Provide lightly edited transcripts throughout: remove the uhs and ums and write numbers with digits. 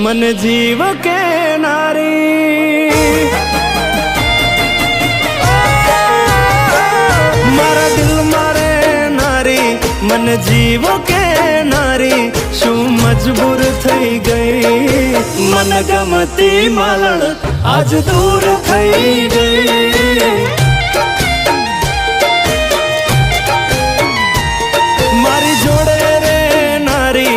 मन जीव के नारी मारा दिल मारे नारी मन जीव के नारी शू मजबूर थई गई मन गमती मालण आज दूर थई गई मारी जोड़े रे नारी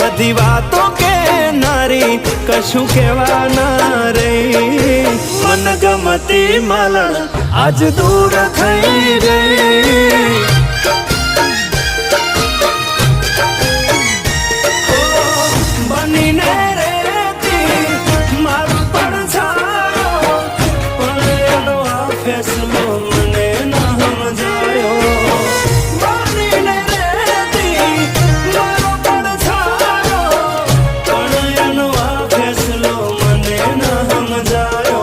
बधी वातों के नारी कशु केवा ना रे मन गमती मालण आज दूर थई गई बनी ने रेती मारू पड़ जायो पण एनो आ फैसलो मने ना समझायो बनी ने रेती मारू पड़ जायो पण एनो आ फैसलो मने ना समझायो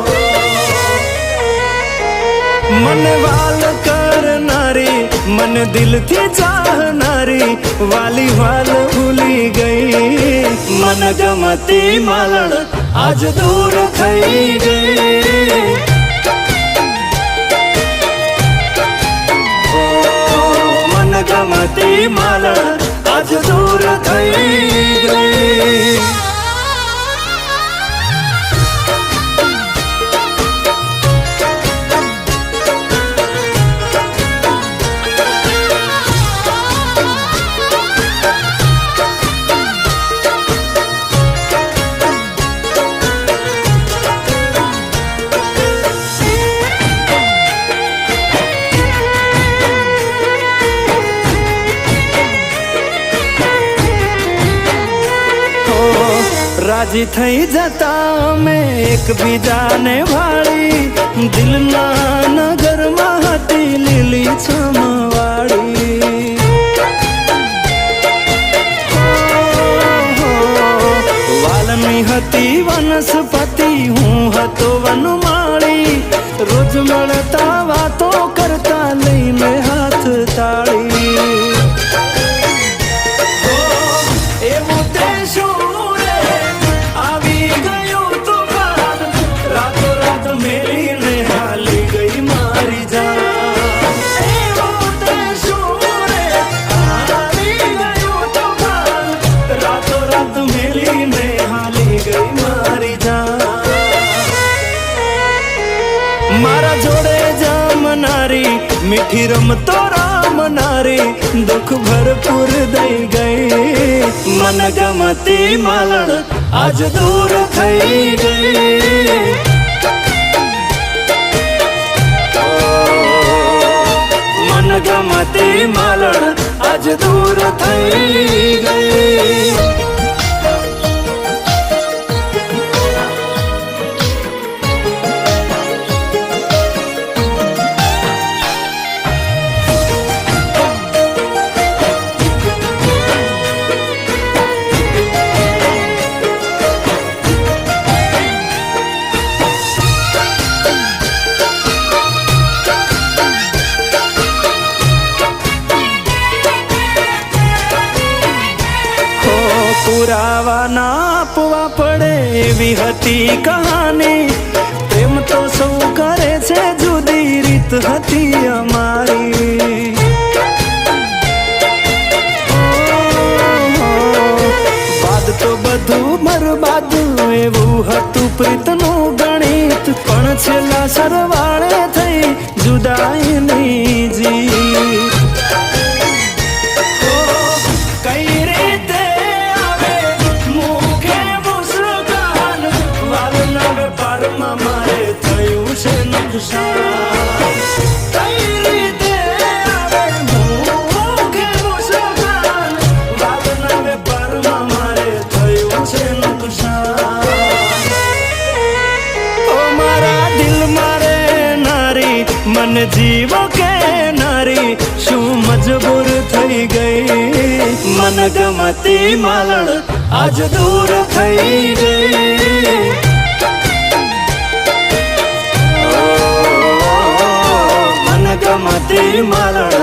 मन वाल करनारी मन दिल थी चाहनारी वाली वाल भूली गई मन गमती मालण आज दूर थई गई मन गमती मालण आज दूर थई गई राजी थई जता में एक बीजा ने भाड़ी दिल ना नगर माटी लीली छमवाड़ी वालनी हती वनस्पति हूँ हतो वनमाड़ी रोज મળતા વાતો करता લઈને हाथ ताड़ी मारा जोड़े जामनारी मीठी रमतो रामनारी दुख भरपूर दई गई मन गमती मालण आज दूर थई गई मन गमती मालण आज दूर थई गई पुरावा ना आपवा पड़े एवी हती कहानी प्रेम तो सौ करे छे जुदी रीत हती अमारी बाद तो बधु बरबाद एवं हतु प्रीतनु गणित पण छेला सरवाळे थई जुदाई नी जीत मन जीव के नारी शू मजबूर थई गई मन गमती मालण आज दूर थई गई मन गमती मालण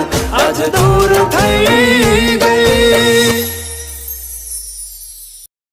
आज दूर थई